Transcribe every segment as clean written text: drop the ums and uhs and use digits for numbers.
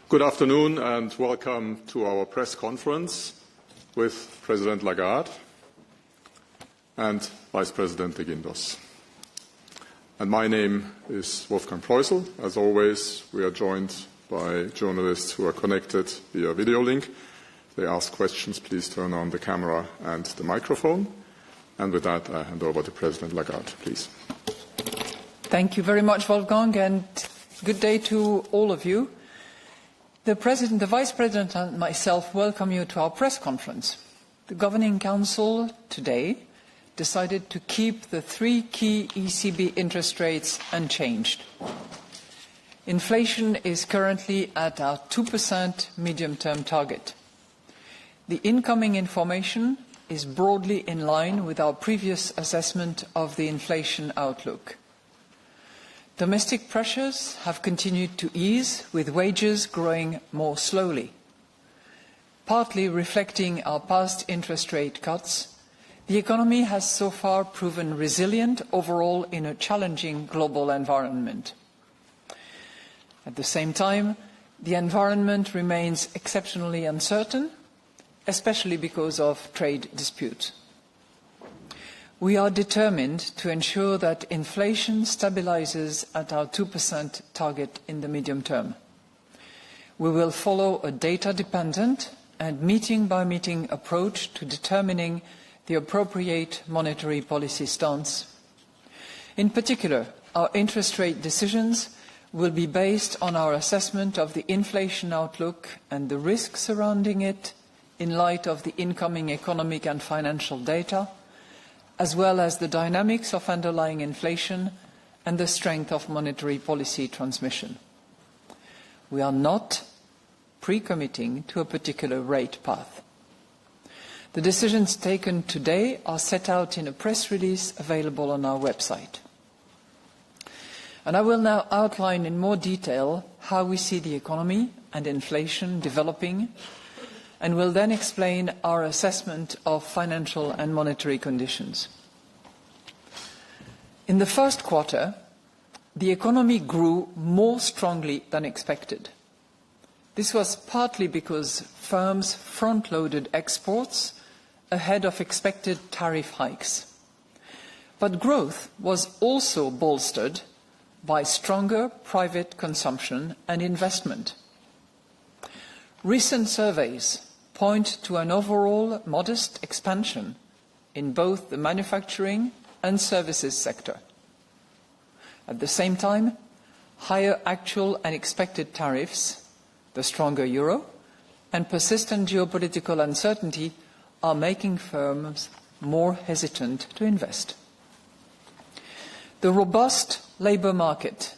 Good afternoon and welcome to our press conference with President Lagarde and Vice President de Guindos. And my name is Wolfgang Preußel. As always, we are joined by journalists who are connected via video link. If they ask questions, please turn on the camera and the microphone. And with that, I hand over to President Lagarde, please. Thank you very much, Wolfgang, and good day to all of you. The President, the Vice President and myself welcome you to our press conference. The Governing Council today decided to keep the three key ECB interest rates unchanged. Inflation is currently at our 2% medium-term target. The incoming information is broadly in line with our previous assessment of the inflation outlook. Domestic pressures have continued to ease, with wages growing more slowly. Partly reflecting our past interest rate cuts, the economy has so far proven resilient overall in a challenging global environment. At the same time, the environment remains exceptionally uncertain, especially because of trade disputes. We are determined to ensure that inflation stabilizes at our 2% target in the medium term. We will follow a data-dependent and meeting-by-meeting approach to determining the appropriate monetary policy stance. In particular, our interest rate decisions will be based on our assessment of the inflation outlook and the risks surrounding it in light of the incoming economic and financial data, as well as the dynamics of underlying inflation and the strength of monetary policy transmission. We are not pre-committing to a particular rate path. The decisions taken today are set out in a press release available on our website. And I will now outline in more detail how we see the economy and inflation developing, and will then explain our assessment of financial and monetary conditions. In the first quarter, the economy grew more strongly than expected. This was partly because firms front-loaded exports ahead of expected tariff hikes. But growth was also bolstered by stronger private consumption and investment. Recent surveys point to an overall modest expansion in both the manufacturing and services sector. At the same time, higher actual and expected tariffs, the stronger euro, and persistent geopolitical uncertainty are making firms more hesitant to invest. The robust labour market,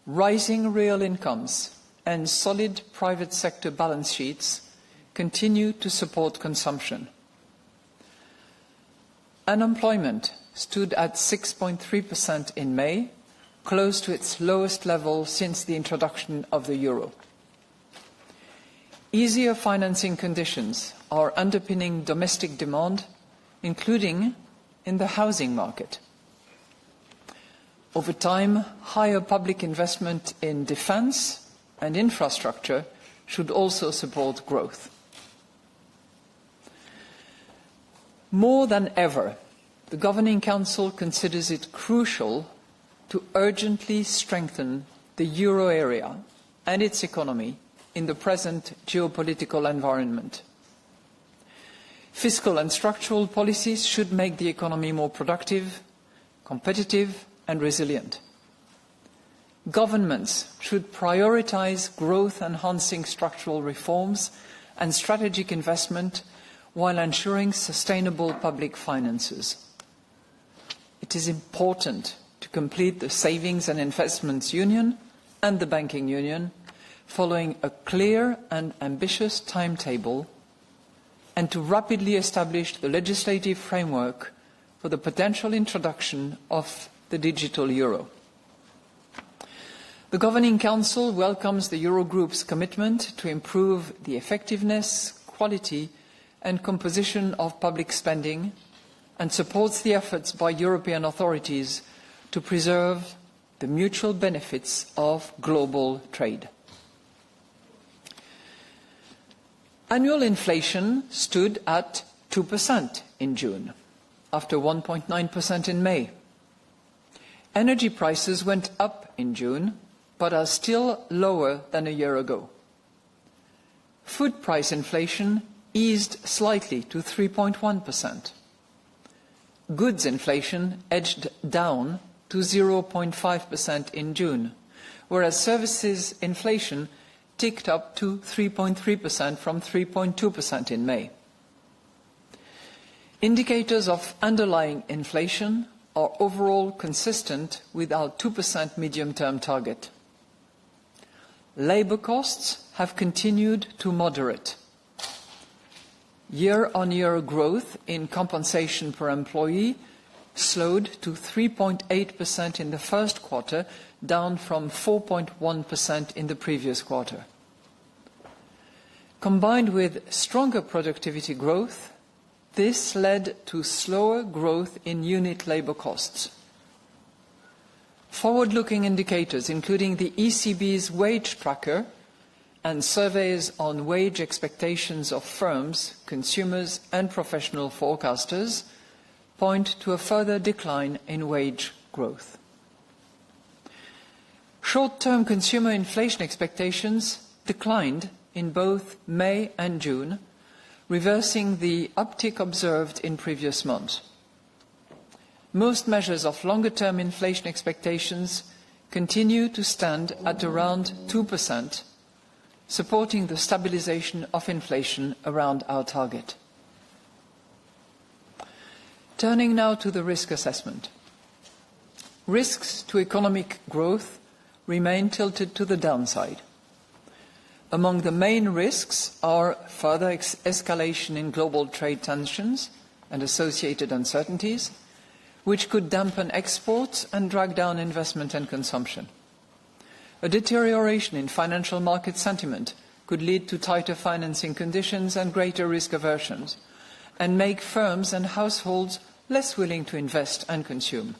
rising real incomes, and solid private sector balance sheets continue to support consumption. Unemployment stood at 6.3% in May, close to its lowest level since the introduction of the euro. Easier financing conditions are underpinning domestic demand, including in the housing market. Over time, higher public investment in defence and infrastructure should also support growth. More than ever, the Governing Council considers it crucial to urgently strengthen the euro area and its economy in the present geopolitical environment. Fiscal and structural policies should make the economy more productive, competitive and resilient. Governments should prioritise growth-enhancing structural reforms and strategic investment while ensuring sustainable public finances. It is important to complete the Savings and Investments Union and the Banking Union, following a clear and ambitious timetable, and to rapidly establish the legislative framework for the potential introduction of the digital euro. The Governing Council welcomes the Eurogroup's commitment to improve the effectiveness, quality and composition of public spending, and supports the efforts by European authorities to preserve the mutual benefits of global trade. Annual inflation stood at 2% in June, after 1.9% in May. Energy prices went up in June, but are still lower than a year ago. Food price inflation eased slightly to 3.1%. Goods inflation edged down to 0.5% in June, whereas services inflation ticked up to 3.3% from 3.2% in May. Indicators of underlying inflation are overall consistent with our 2% medium-term target. Labour costs have continued to moderate. Year-on-year growth in compensation per employee slowed to 3.8% in the first quarter, down from 4.1% in the previous quarter. Combined with stronger productivity growth, this led to slower growth in unit labour costs. Forward-looking indicators, including the ECB's wage tracker and surveys on wage expectations of firms, consumers and professional forecasters, point to a further decline in wage growth. Short-term consumer inflation expectations declined in both May and June, reversing the uptick observed in previous months. Most measures of longer-term inflation expectations continue to stand at around 2%, supporting the stabilization of inflation around our target. Turning now to the risk assessment. Risks to economic growth remain tilted to the downside. Among the main risks are further escalation in global trade tensions and associated uncertainties, which could dampen exports and drag down investment and consumption. A deterioration in financial market sentiment could lead to tighter financing conditions and greater risk aversions, and make firms and households less willing to invest and consume.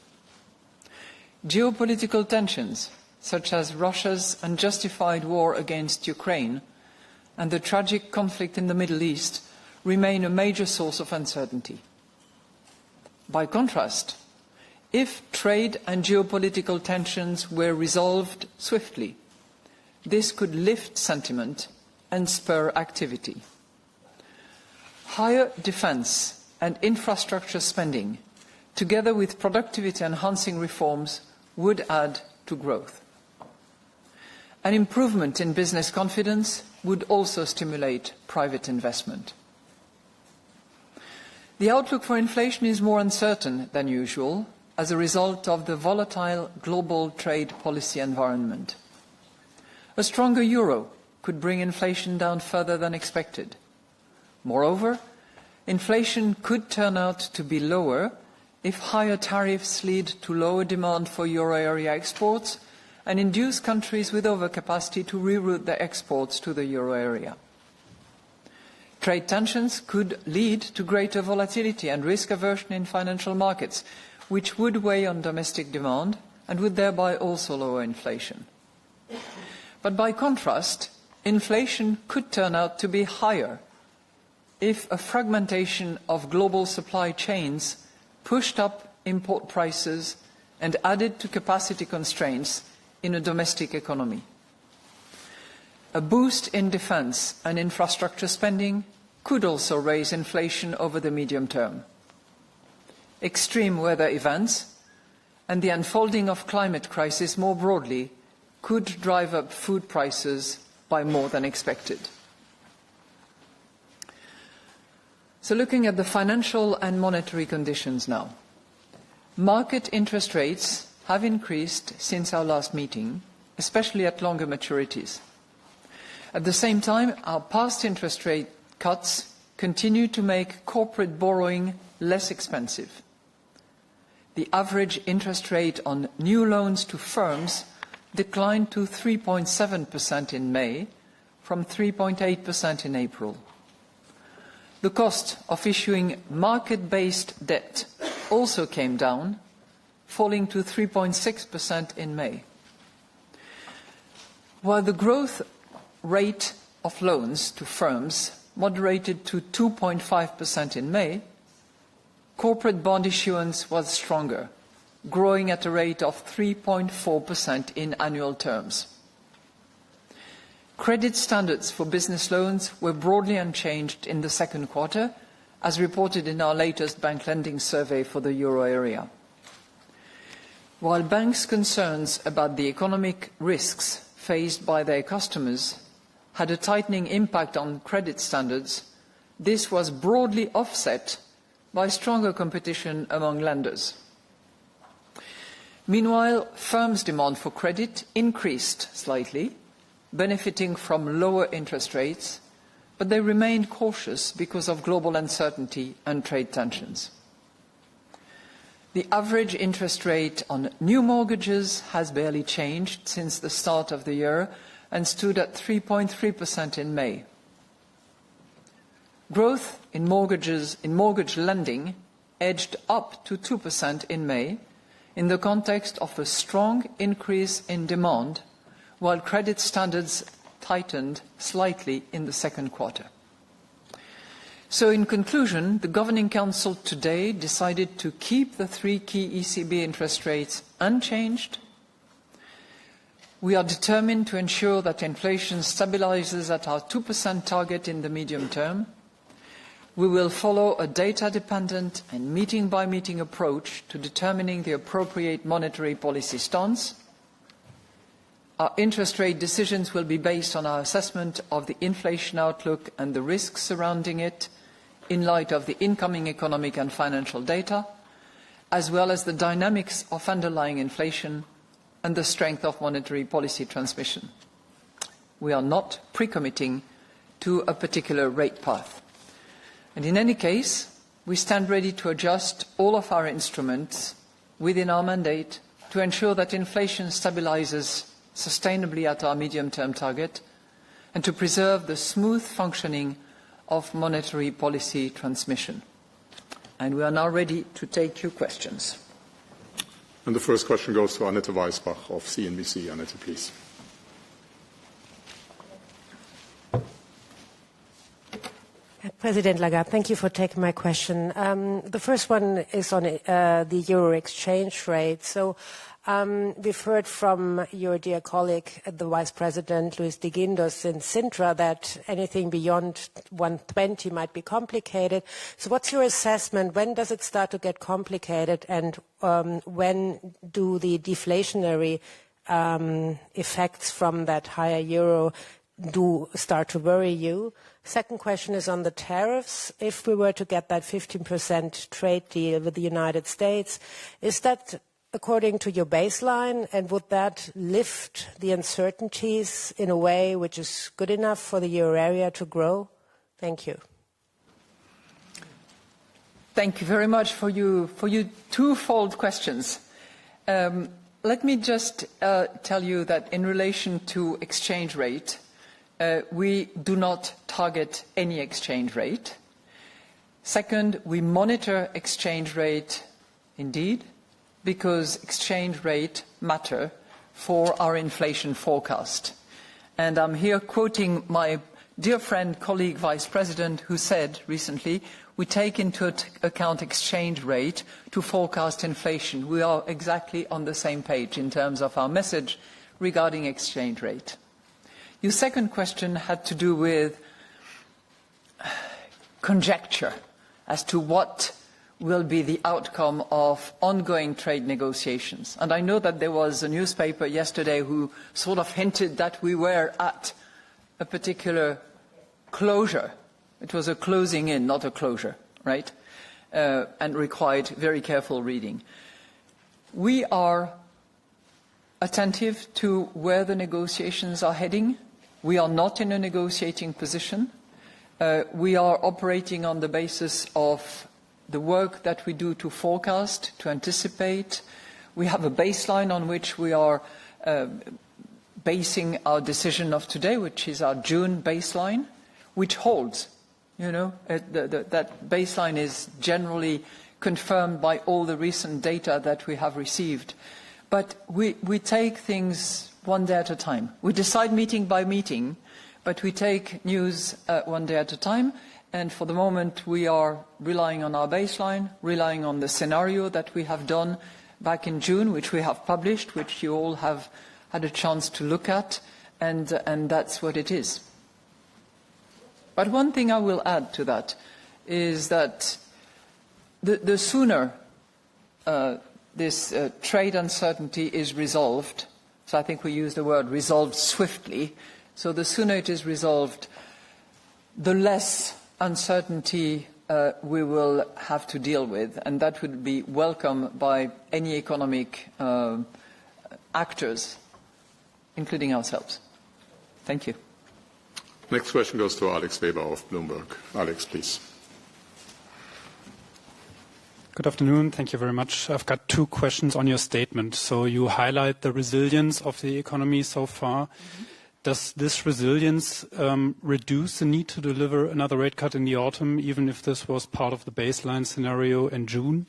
Geopolitical tensions, such as Russia's unjustified war against Ukraine and the tragic conflict in the Middle East, remain a major source of uncertainty. By contrast, if trade and geopolitical tensions were resolved swiftly, this could lift sentiment and spur activity. Higher defence and infrastructure spending, together with productivity-enhancing reforms, would add to growth. An improvement in business confidence would also stimulate private investment. The outlook for inflation is more uncertain than usual as a result of the volatile global trade policy environment. A stronger euro could bring inflation down further than expected. Moreover, inflation could turn out to be lower if higher tariffs lead to lower demand for euro area exports and induce countries with overcapacity to reroute their exports to the euro area. Trade tensions could lead to greater volatility and risk aversion in financial markets, which would weigh on domestic demand and would thereby also lower inflation. But by contrast, inflation could turn out to be higher if a fragmentation of global supply chains pushed up import prices and added to capacity constraints in a domestic economy. A boost in defence and infrastructure spending could also raise inflation over the medium term. Extreme weather events and the unfolding of climate crisis more broadly could drive up food prices by more than expected. So looking at the financial and monetary conditions now. Market interest rates have increased since our last meeting, especially at longer maturities. At the same time, our past interest rate cuts continue to make corporate borrowing less expensive. The average interest rate on new loans to firms declined to 3.7% in May from 3.8% in April. The cost of issuing market-based debt also came down, falling to 3.6% in May. While the growth rate of loans to firms moderated to 2.5% in May, corporate bond issuance was stronger, growing at a rate of 3.4% in annual terms. Credit standards for business loans were broadly unchanged in the second quarter, as reported in our latest bank lending survey for the euro area. While banks' concerns about the economic risks faced by their customers had a tightening impact on credit standards, this was broadly offset by stronger competition among lenders. Meanwhile, firms' demand for credit increased slightly, benefiting from lower interest rates, but they remained cautious because of global uncertainty and trade tensions. The average interest rate on new mortgages has barely changed since the start of the year and stood at 3.3% in May. Growth in mortgage lending edged up to 2% in May in the context of a strong increase in demand, while credit standards tightened slightly in the second quarter. So in conclusion, the Governing Council today decided to keep the three key ECB interest rates unchanged. We are determined to ensure that inflation stabilizes at our 2% target in the medium term. We will follow a data-dependent and meeting-by-meeting approach to determining the appropriate monetary policy stance. Our interest rate decisions will be based on our assessment of the inflation outlook and the risks surrounding it in light of the incoming economic and financial data, as well as the dynamics of underlying inflation and the strength of monetary policy transmission. We are not pre-committing to a particular rate path. And in any case, we stand ready to adjust all of our instruments within our mandate to ensure that inflation stabilizes sustainably at our medium-term target and to preserve the smooth functioning of monetary policy transmission. And we are now ready to take your questions. And the first question goes to Annette Weisbach of CNBC. Annette, please. President Lagarde, thank you for taking my question. The first one is on the euro exchange rate. So we've heard from your dear colleague, the Vice President, Luis de Guindos in Sintra, that anything beyond 120 might be complicated. So what's your assessment? When does it start to get complicated, and when do the deflationary effects from that higher euro do start to worry you? Second question is on the tariffs. If we were to get that 15% trade deal with the United States, is that according to your baseline, and would that lift the uncertainties in a way which is good enough for the euro area to grow? Thank you. Thank you very much for your twofold questions. Let me just tell you that in relation to exchange rate, we do not target any exchange rate. Second, we monitor exchange rate indeed, because exchange rate matter for our inflation forecast. And I'm here quoting my dear friend, colleague, Vice President, who said recently, we take into account exchange rate to forecast inflation. We are exactly on the same page in terms of our message regarding exchange rate. Your second question had to do with conjecture as to what will be the outcome of ongoing trade negotiations. And I know that there was a newspaper yesterday who sort of hinted that we were at a particular closure. It was a closing in, not a closure, right? And required very careful reading. We are attentive to where the negotiations are heading. We are not in a negotiating position. We are operating on the basis of the work that we do to forecast, to anticipate. We have a baseline on which we are basing our decision of today, which is our June baseline, which holds. You know, that baseline is generally confirmed by all the recent data that we have received. But we take things one day at a time. We decide meeting by meeting, But we take news one day at a time, and for the moment we are relying on our baseline, relying on the scenario that we have done back in June, which we have published, which you all have had a chance to look at, and that's what it is. But one thing I will add to that is that the sooner this trade uncertainty is resolved, so I think we use the word resolved swiftly, so the sooner it is resolved, the less uncertainty we will have to deal with, and that would be welcome by any economic actors, including ourselves. Thank you. Next question goes to Alex Weber of Bloomberg. Alex, please. Good afternoon. Thank you very much. I've got two questions on your statement. So you highlight the resilience of the economy so far. Mm-hmm. Does this resilience reduce the need to deliver another rate cut in the autumn, even if this was part of the baseline scenario in June?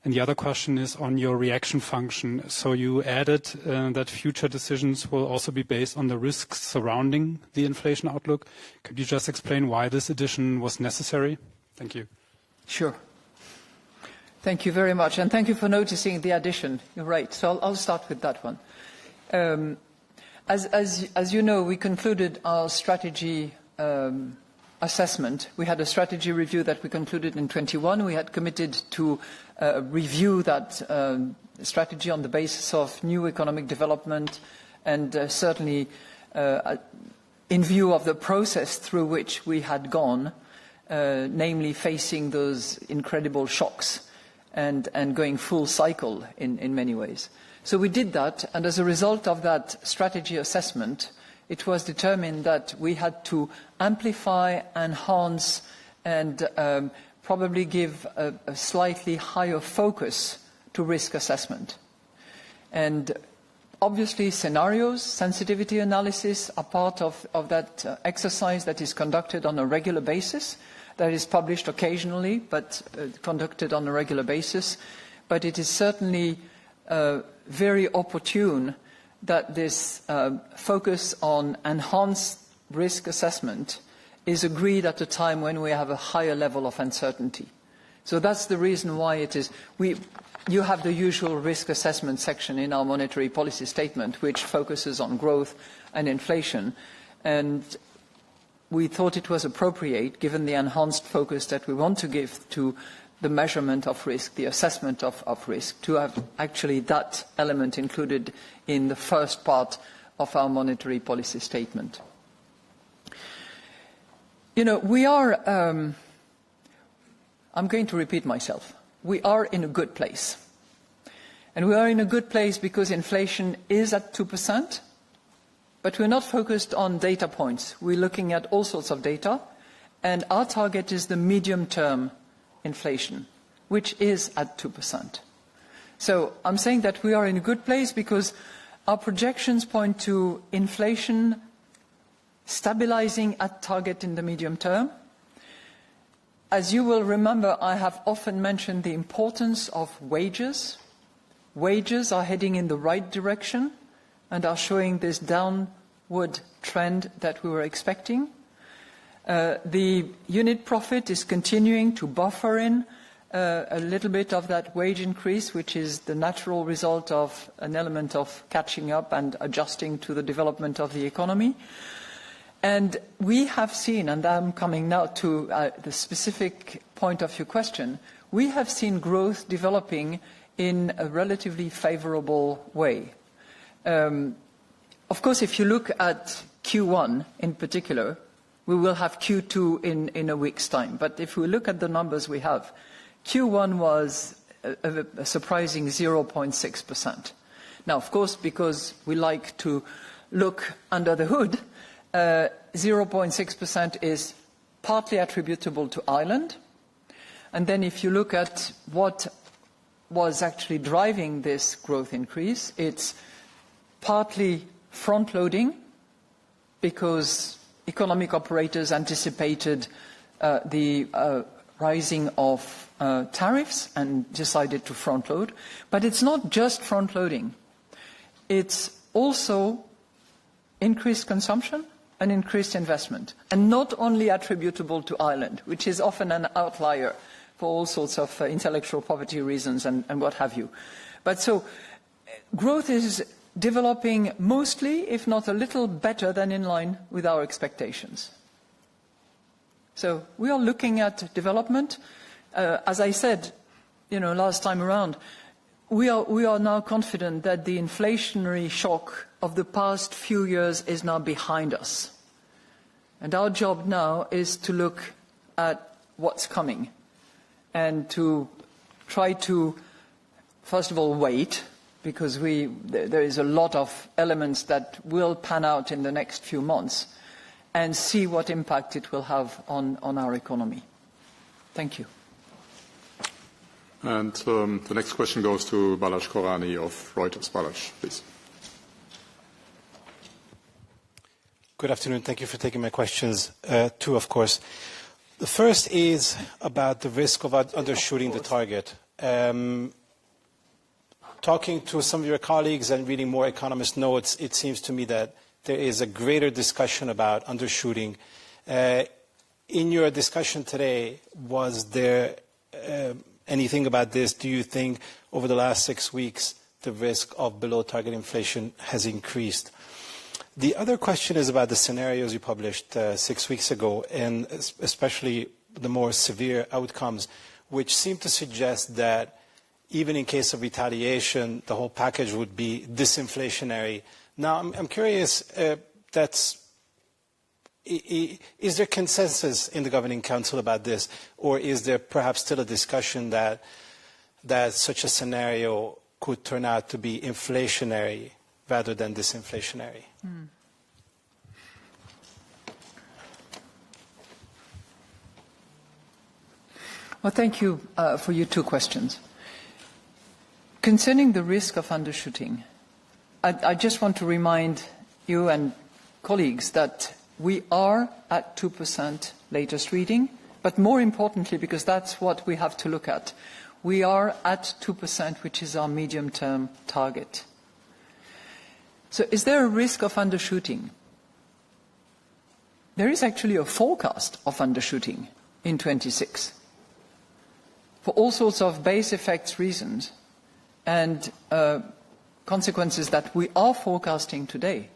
And the other question is on your reaction function. So you added that future decisions will also be based on the risks surrounding the inflation outlook. Could you just explain why this addition was necessary? Thank you. Sure. Thank you very much, and thank you for noticing the addition. You're right. So I'll start with that one. As you know, we concluded our strategy assessment. We had a strategy review that we concluded in 21. We had committed to review that strategy on the basis of new economic development and certainly in view of the process through which we had gone, namely facing those incredible shocks and going full cycle in many ways. So we did that, and as a result of that strategy assessment, it was determined that we had to amplify, enhance, and probably give a slightly higher focus to risk assessment. And obviously scenarios, sensitivity analysis are part of that exercise that is conducted on a regular basis, that is published occasionally, but conducted on a regular basis. But it is certainly very opportune that this focus on enhanced risk assessment is agreed at a time when we have a higher level of uncertainty. So that's the reason why it is. You have the usual risk assessment section in our monetary policy statement, which focuses on growth and inflation. And we thought it was appropriate, given the enhanced focus that we want to give to the measurement of risk, the assessment of risk, to have actually that element included in the first part of our monetary policy statement. You know, we are, I'm going to repeat myself, we are in a good place. And we are in a good place because inflation is at 2%, but we're not focused on data points. We're looking at all sorts of data, and our target is the medium-term inflation, which is at 2%. So I'm saying that we are in a good place because our projections point to inflation stabilizing at target in the medium term. As you will remember, I have often mentioned the importance of wages. Wages are heading in the right direction and are showing this downward trend that we were expecting. The unit profit is continuing to buffer in a little bit of that wage increase, which is the natural result of an element of catching up and adjusting to the development of the economy. And we have seen, and I'm coming now to the specific point of your question, we have seen growth developing in a relatively favorable way. Of course, if you look at Q1 in particular, we will have Q2 in a week's time. But if we look at the numbers we have, Q1 was a surprising 0.6%. Now, of course, because we like to look under the hood, 0.6% is partly attributable to Ireland. And then if you look at what was actually driving this growth increase, it's partly front-loading because economic operators anticipated the rising of tariffs and decided to front-load. But it's not just front-loading. It's also increased consumption an increased investment, and not only attributable to Ireland, which is often an outlier for all sorts of intellectual property reasons and what have you. But so growth is developing mostly, if not a little better than in line with our expectations. So we are looking at development. As I said, last time around, we are now confident that the inflationary shock of the past few years is now behind us. And our job now is to look at what's coming and to try to, first of all, wait, because there is a lot of elements that will pan out in the next few months, and see what impact it will have on our economy. Thank you. And the next question goes to Balázs Korányi of Reuters. Balázs, please. Good afternoon. Thank you for taking my questions. Two, of course. The first is about the risk of undershooting the target. Talking to some of your colleagues and reading more economist notes, it seems to me that there is a greater discussion about undershooting. In your discussion today, was there anything about this? Do you think over the last 6 weeks the risk of below target inflation has increased? The other question is about the scenarios you published 6 weeks ago, and especially the more severe outcomes, which seem to suggest that even in case of retaliation, the whole package would be disinflationary. Now, I'm curious, is there consensus in the Governing Council about this, or is there perhaps still a discussion that such a scenario could turn out to be inflationary rather than disinflationary? Well, thank you for your two questions. Concerning the risk of undershooting, I just want to remind you and colleagues that we are at 2% latest reading, but more importantly, because that's what we have to look at, we are at 2%, which is our medium-term target. So is there a risk of undershooting? There is actually a forecast of undershooting in 26 for all sorts of base effects reasons and consequences that we are forecasting today.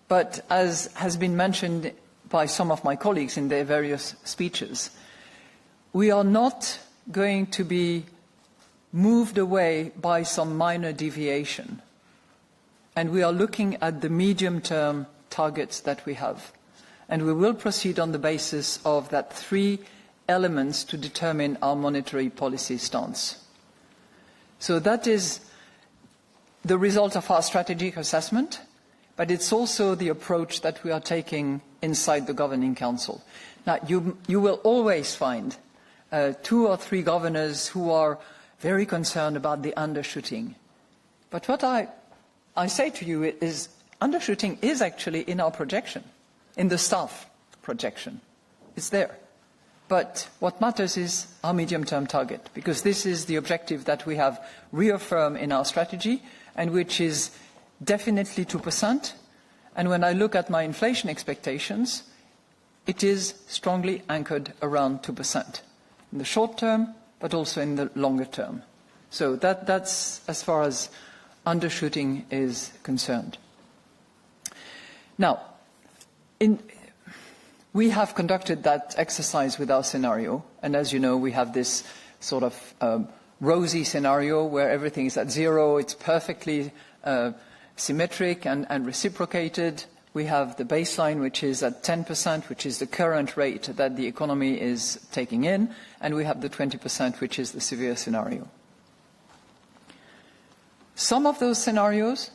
But as has been mentioned by some of my colleagues in their various speeches, we are not going to be moved away by some minor deviation. And we are looking at the medium-term targets that we have. And we will proceed on the basis of that 3 elements to determine our monetary policy stance. So that is the result of our strategic assessment, but it's also the approach that we are taking inside the Governing Council. Now, you will always find 2 or 3 governors who are very concerned about the undershooting. But what I say to you is undershooting is actually in our projection, in the staff projection. It's there. But what matters is our medium-term target, because this is the objective that we have reaffirmed in our strategy, and which is definitely 2%. And when I look at my inflation expectations, it is strongly anchored around 2%, in the short term, but also in the longer term. So that's as far as undershooting is concerned. Now, we have conducted that exercise with our scenario, and as you know, we have this sort of rosy scenario where everything is at 0, it's perfectly symmetric and reciprocated. We have the baseline, which is at 10%, which is the current rate that the economy is taking in, and we have the 20%, which is the severe scenario. Some of those scenarios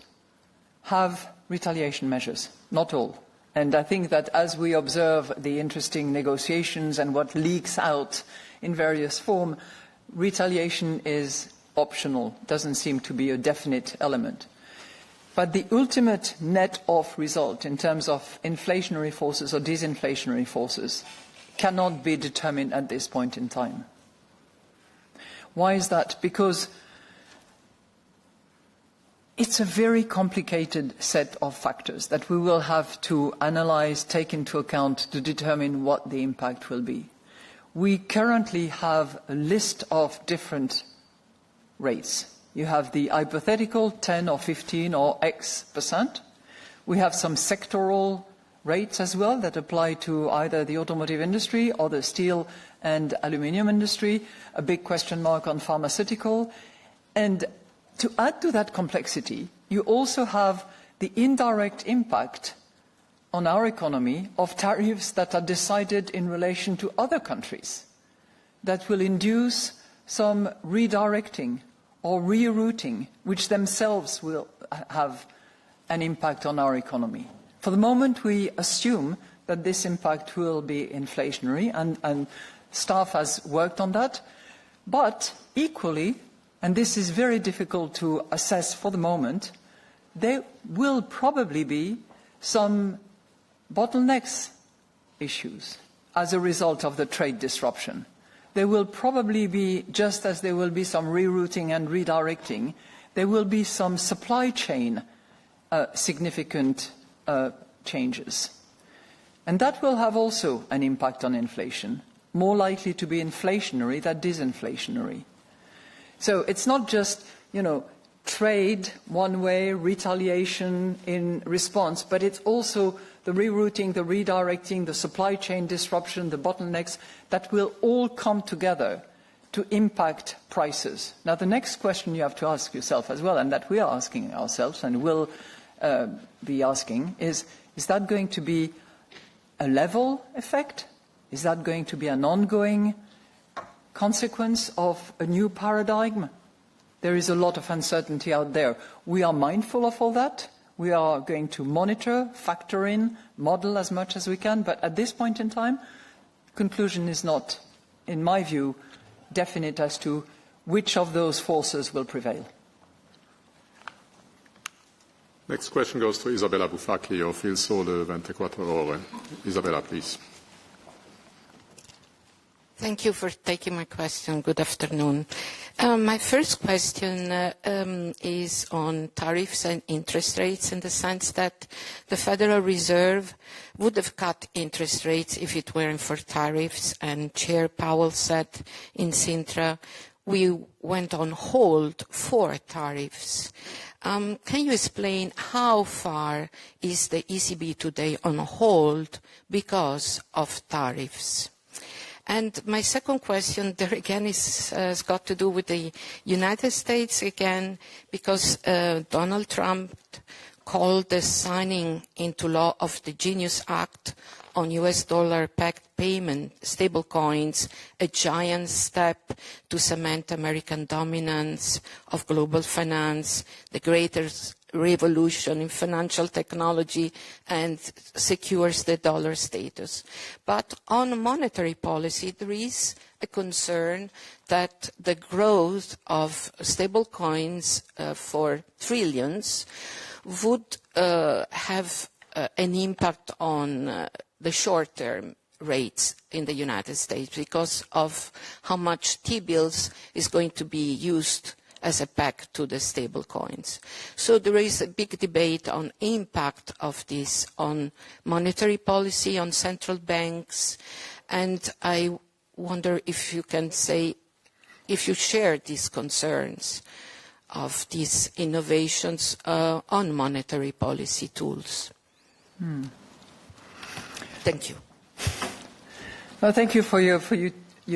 have retaliation measures, not all. And I think that as we observe the interesting negotiations and what leaks out in various form, retaliation is optional, doesn't seem to be a definite element. But the ultimate net-off result in terms of inflationary forces or disinflationary forces cannot be determined at this point in time. Why is that? Because It's a very complicated set of factors that we will have to analyze, take into account to determine what the impact will be. We currently have a list of different rates. You have the hypothetical 10 or 15 or X%. We have some sectoral rates as well that apply to either the automotive industry or the steel and aluminium industry, a big question mark on pharmaceutical. And to add to that complexity, you also have the indirect impact on our economy of tariffs that are decided in relation to other countries that will induce some redirecting or rerouting, which themselves will have an impact on our economy. For the moment, we assume that this impact will be inflationary, and staff has worked on that. But equally, and this is very difficult to assess for the moment, there will probably be some bottlenecks issues as a result of the trade disruption. There will probably be, just as there will be some rerouting and redirecting, there will be some supply chain significant changes. And that will have also an impact on inflation, more likely to be inflationary than disinflationary. So it's not just, trade one way, retaliation in response, but it's also the rerouting, the redirecting, the supply chain disruption, the bottlenecks that will all come together to impact prices. Now, the next question you have to ask yourself as well, and that we are asking ourselves and will be asking, is that going to be a level effect? Is that going to be an ongoing consequence of a new paradigm? There is a lot of uncertainty out there. We are mindful of all that. We are going to monitor, factor in, model as much as we can. But at this point in time, conclusion is not, in my view, definite as to which of those forces will prevail. Next question goes to Isabella Bufacchi of Il Sole 24 Ore. Isabella, please. Thank you for taking my question. Good afternoon. My first question is on tariffs and interest rates, in the sense that the Federal Reserve would have cut interest rates if it weren't for tariffs, and Chair Powell said in Sintra, we went on hold for tariffs. Can you explain how far is the ECB today on hold because of tariffs? And my second question, there again, has got to do with the United States again, because Donald Trump called the signing into law of the Genius Act on US dollar-backed payment stablecoins a giant step to cement American dominance of global finance, the greatest revolution in financial technology, and secures the dollar status. But on monetary policy, there is a concern that the growth of stablecoins for trillions would have an impact on the short-term rates in the United States because of how much T-bills is going to be used as a back to the stable coins. So there is a big debate on impact of this on monetary policy, on central banks, and I wonder if you can say, if you share these concerns of these innovations on monetary policy tools. Thank you. Well, thank you for your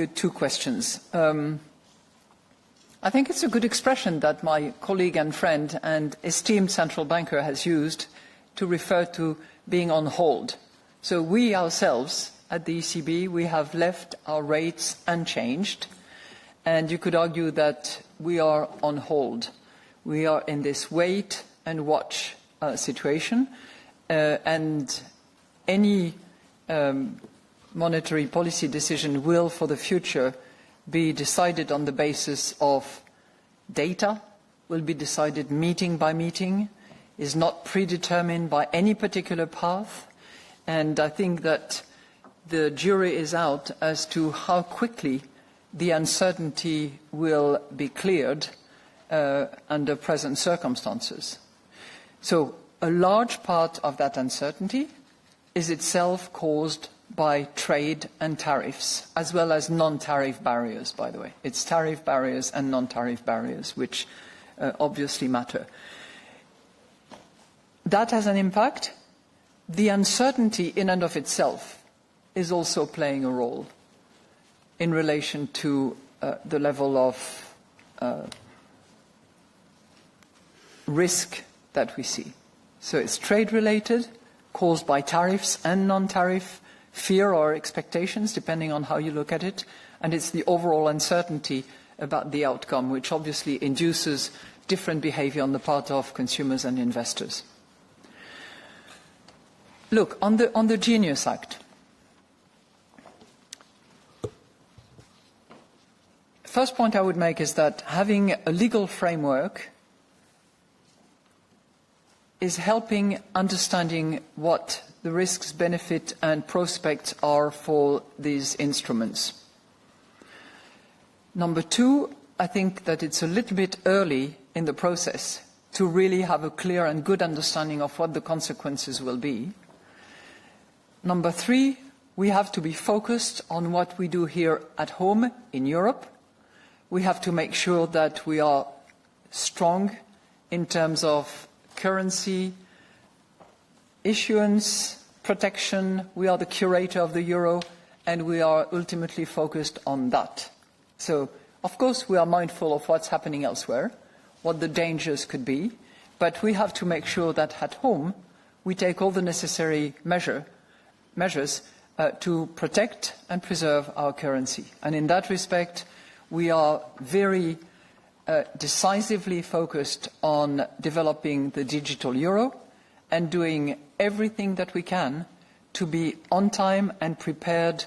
two questions. I think it's a good expression that my colleague and friend and esteemed central banker has used to refer to being on hold. So we ourselves at the ECB, we have left our rates unchanged, and you could argue that we are on hold. We are in this wait and watch situation, and any monetary policy decision will, for the future, be decided on the basis of data, will be decided meeting by meeting, is not predetermined by any particular path. And I think that the jury is out as to how quickly the uncertainty will be cleared under present circumstances. So a large part of that uncertainty is itself caused by trade and tariffs, as well as non-tariff barriers, by the way. It's tariff barriers and non-tariff barriers which obviously matter. That has an impact. The uncertainty in and of itself is also playing a role in relation to the level of risk that we see. So it's trade-related, caused by tariffs and non-tariff fear or expectations, depending on how you look at it, and it's the overall uncertainty about the outcome, which obviously induces different behavior on the part of consumers and investors. Look, on the Genius Act, first point I would make is that having a legal framework is helping understanding what the risks, benefit and prospects are for these instruments. Number two, I think that it's a little bit early in the process to really have a clear and good understanding of what the consequences will be. Number three, we have to be focused on what we do here at home in Europe. We have to make sure that we are strong in terms of currency, issuance, protection. We are the curator of the euro, and we are ultimately focused on that. So, of course, we are mindful of what's happening elsewhere, what the dangers could be, but we have to make sure that at home we take all the necessary measures to protect and preserve our currency. And in that respect, we are very decisively focused on developing the digital euro and doing everything that we can to be on time and prepared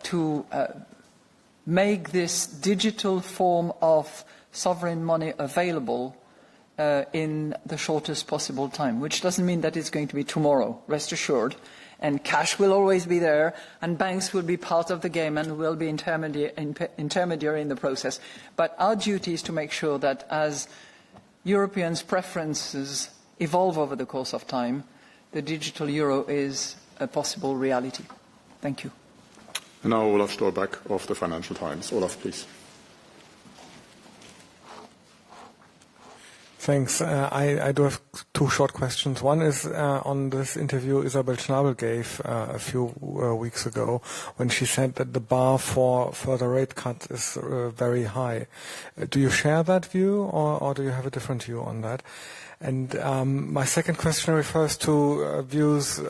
to make this digital form of sovereign money available in the shortest possible time, which doesn't mean that it's going to be tomorrow, rest assured. And cash will always be there, and banks will be part of the game and will be intermediary in the process. But our duty is to make sure that as Europeans' preferences evolve over the course of time, the digital euro is a possible reality. Thank you. And now Olaf Storbeck of the Financial Times. Olaf, please. Thanks. I do have two short questions. One is on this interview Isabel Schnabel gave a few weeks ago when she said that the bar for further rate cuts is very high. Do you share that view or do you have a different view on that? And my second question refers to views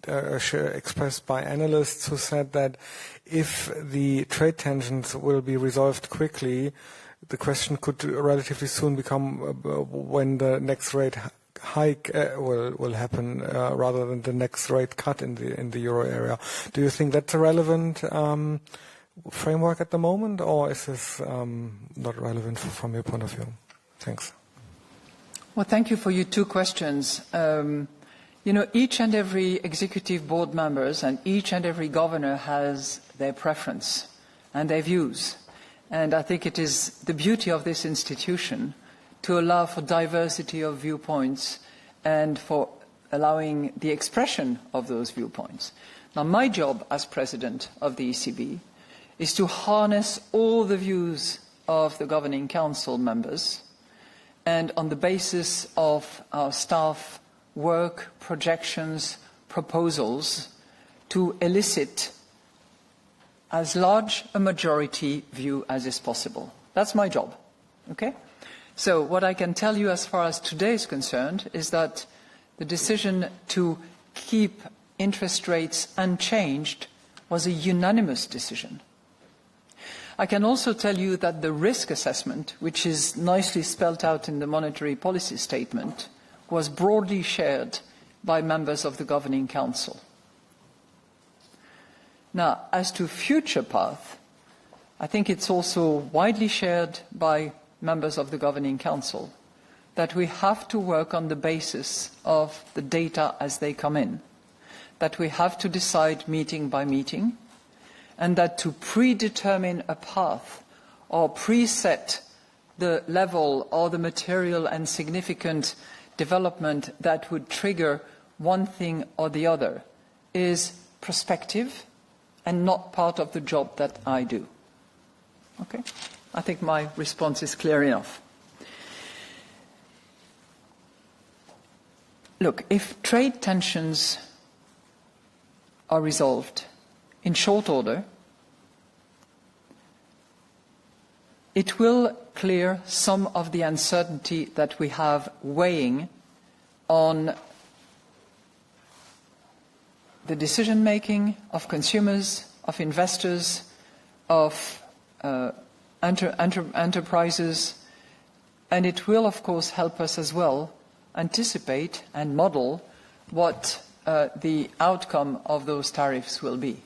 expressed by analysts who said that if the trade tensions will be resolved quickly, the question could relatively soon become when the next rate hike will happen rather than the next rate cut in the euro area. Do you think that's a relevant framework at the moment, or is this not relevant from your point of view? Thanks. Well, thank you for your two questions. Each and every executive board members and each and every governor has their preference and their views. And I think it is the beauty of this institution to allow for diversity of viewpoints and for allowing the expression of those viewpoints. Now, my job as president of the ECB is to harness all the views of the Governing Council members and on the basis of our staff work, projections, proposals to elicit as large a majority view as is possible. That's my job, okay? So what I can tell you as far as today is concerned is that the decision to keep interest rates unchanged was a unanimous decision. I can also tell you that the risk assessment, which is nicely spelled out in the monetary policy statement, was broadly shared by members of the Governing Council. Now, as to future path, I think it's also widely shared by members of the Governing Council that we have to work on the basis of the data as they come in, that we have to decide meeting by meeting, and that to predetermine a path or preset the level or the material and significant development that would trigger one thing or the other is prospective and not part of the job that I do. Okay? I think my response is clear enough. Look, if trade tensions are resolved in short order, it will clear some of the uncertainty that we have weighing on the decision-making of consumers, of investors, of enterprises, and it will, of course, help us as well anticipate and model what the outcome of those tariffs will be.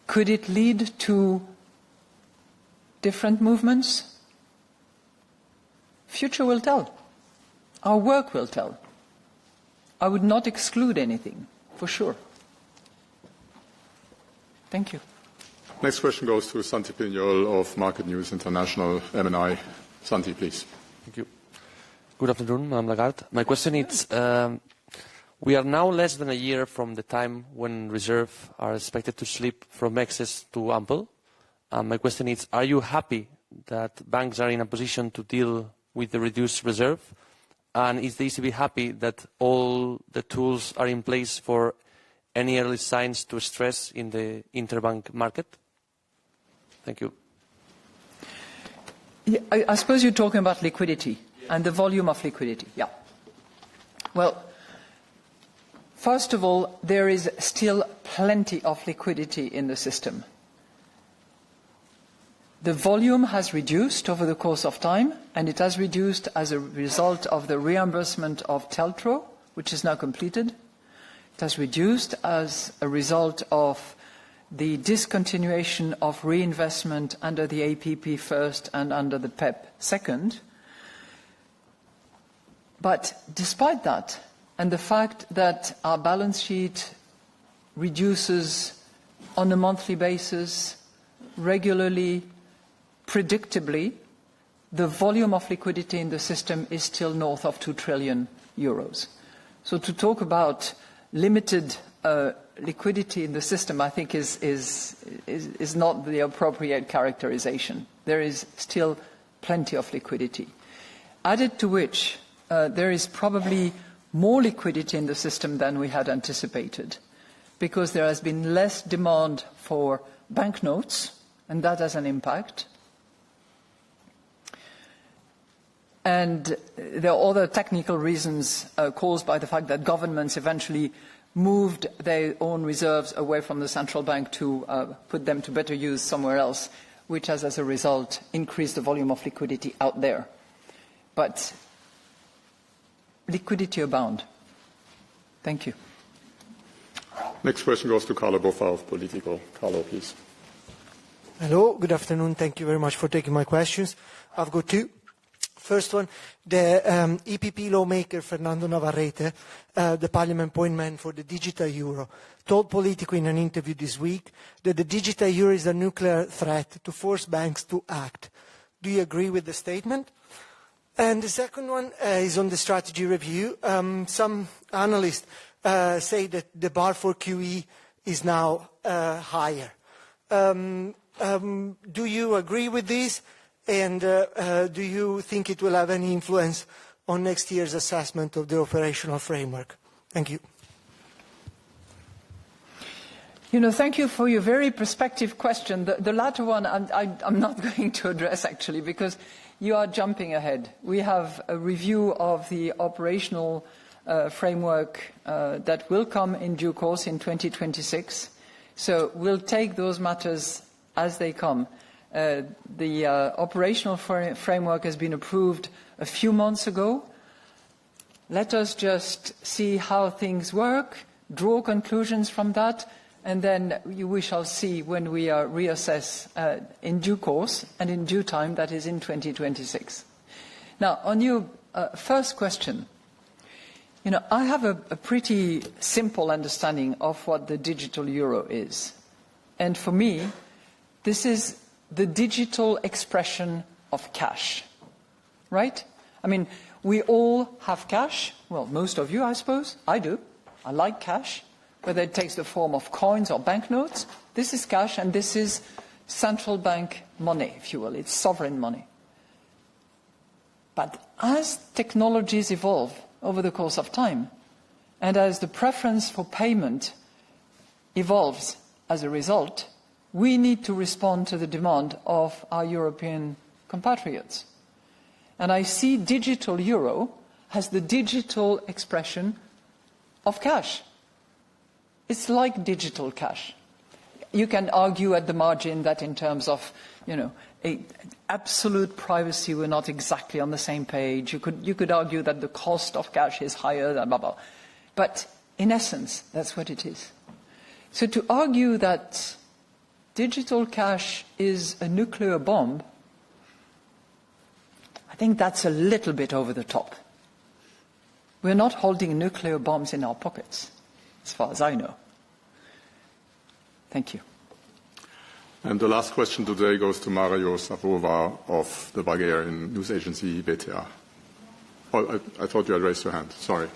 Could it lead to different movements? Future will tell. Our work will tell. I would not exclude anything, for sure. Thank you. Next question goes to Santi Pignol of Market News International, MNI. Santi, please. Thank you. Good afternoon, Madame Lagarde. My question is, we are now less than a year from the time when reserves are expected to slip from excess to ample. My question is, are you happy that banks are in a position to deal with the reduced reserve? And is the ECB happy that all the tools are in place for any early signs to stress in the interbank market? Thank you. Yeah, I suppose you're talking about liquidity and the volume of liquidity. Yeah. Well, first of all, there is still plenty of liquidity in the system. The volume has reduced over the course of time, and it has reduced as a result of the reimbursement of TLTRO, which is now completed. It has reduced as a result of the discontinuation of reinvestment under the APP first and under the PEP second. But despite that, and the fact that our balance sheet reduces on a monthly basis, regularly, predictably, the volume of liquidity in the system is still north of 2 trillion euros. So to talk about limited liquidity in the system, I think is not the appropriate characterization. There is still plenty of liquidity. Added to which, there is probably more liquidity in the system than we had anticipated, because there has been less demand for banknotes, and that has an impact. And there are other technical reasons caused by the fact that governments eventually moved their own reserves away from the central bank to put them to better use somewhere else, which has, as a result, increased the volume of liquidity out there. But liquidity abound. Thank you. Next question goes to Carlo Boffa of Politico. Carlo, please. Hello, good afternoon. Thank you very much for taking my questions. I've got two. First one, the EPP lawmaker Fernando Navarrete, the parliament point man for the digital euro, told Politico in an interview this week that the digital euro is a nuclear threat to force banks to act. Do you agree with the statement? And the second one is on the strategy review. Some analysts say that the bar for QE is now higher. Do you agree with this? And do you think it will have any influence on next year's assessment of the operational framework? Thank you. Thank you for your very prospective question. The latter one I'm not going to address, actually, because you are jumping ahead. We have a review of the operational framework that will come in due course in 2026. So we'll take those matters as they come. The operational framework has been approved a few months ago. Let us just see how things work, draw conclusions from that, and then we shall see when we reassess in due course and in due time, that is in 2026. Now, on your first question, I have a pretty simple understanding of what the digital euro is. And for me, this is the digital expression of cash, right? I mean, we all have cash. Well, most of you, I suppose. I do. I like cash, whether it takes the form of coins or banknotes. This is cash, and this is central bank money, if you will. It's sovereign money. But as technologies evolve over the course of time, and as the preference for payment evolves as a result, we need to respond to the demand of our European compatriots. And I see digital euro as the digital expression of cash. It's like digital cash. You can argue at the margin that in terms of, absolute privacy, we're not exactly on the same page. You could argue that the cost of cash is higher than blah, blah. But in essence, that's what it is. So to argue that digital cash is a nuclear bomb, I think that's a little bit over the top. We're not holding nuclear bombs in our pockets, as far as I know. Thank you. And the last question today goes to Mario Savova of the Bulgarian news agency BTA. Oh, I thought you had raised your hand. Sorry.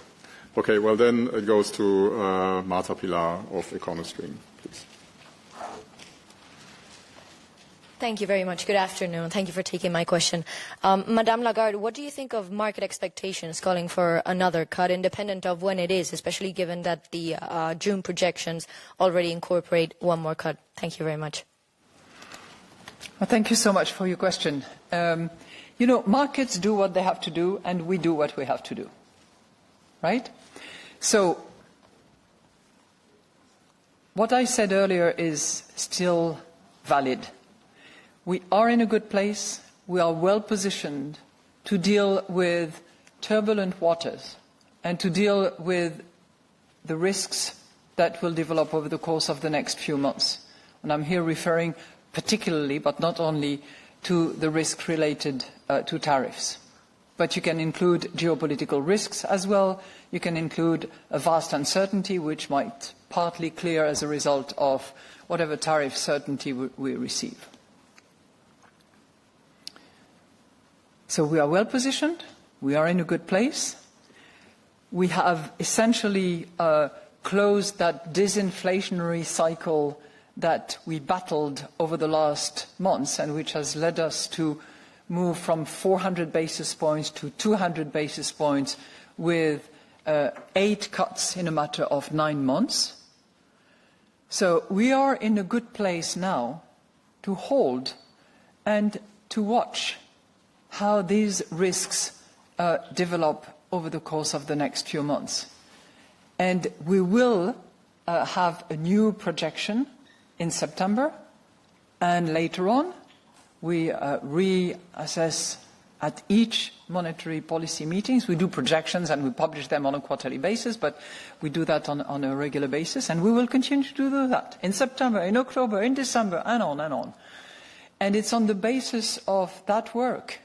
Okay, well then it goes to Marta Pilar of Econostream, please. Thank you very much. Good afternoon. Thank you for taking my question. Madame Lagarde, what do you think of market expectations calling for another cut, independent of when it is, especially given that the June projections already incorporate one more cut? Thank you very much. Well, thank you so much for your question. Markets do what they have to do, and we do what we have to do. Right? So, what I said earlier is still valid. We are in a good place. We are well positioned to deal with turbulent waters and to deal with the risks that will develop over the course of the next few months. And I'm here referring particularly, but not only, to the risk related to tariffs. But you can include geopolitical risks as well. You can include a vast uncertainty which might partly clear as a result of whatever tariff certainty we receive. So we are well positioned. We are in a good place. We have essentially closed that disinflationary cycle that we battled over the last months and which has led us to move from 400 basis points to 200 basis points with 8 cuts in a matter of 9 months. So we are in a good place now to hold and to watch how these risks develop over the course of the next few months. And we will have a new projection in September, and later on we reassess at each monetary policy meetings. We do projections and we publish them on a quarterly basis, but we do that on a regular basis, and we will continue to do that in September, in October, in December, and on and on. And it's on the basis of that work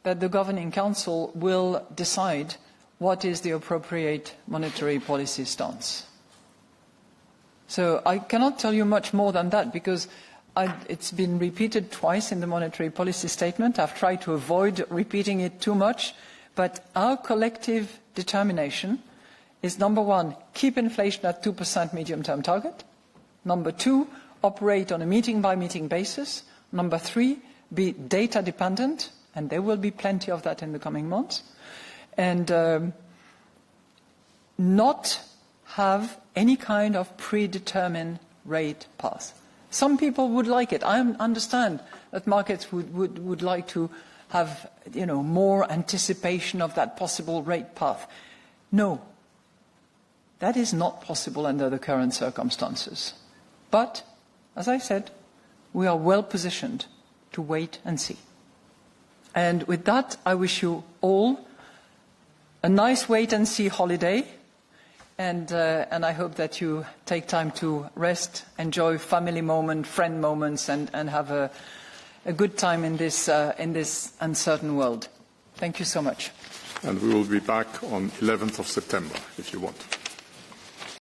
that the Governing Council will decide what is the appropriate monetary policy stance. So I cannot tell you much more than that because it's been repeated twice in the monetary policy statement. I've tried to avoid repeating it too much, but our collective determination is, number one, keep inflation at 2% medium-term target. Number two, operate on a meeting-by-meeting basis. Number three, be data-dependent, and there will be plenty of that in the coming months. And not have any kind of predetermined rate path. Some people would like it. I understand that markets would like to have, more anticipation of that possible rate path. No, that is not possible under the current circumstances. But, as I said, we are well positioned to wait and see. And with that, I wish you all a nice wait-and-see holiday. And I hope that you take time to rest, enjoy family moments, friend moments, and have a good time in this uncertain world. Thank you so much. And we will be back on 11th of September, if you want.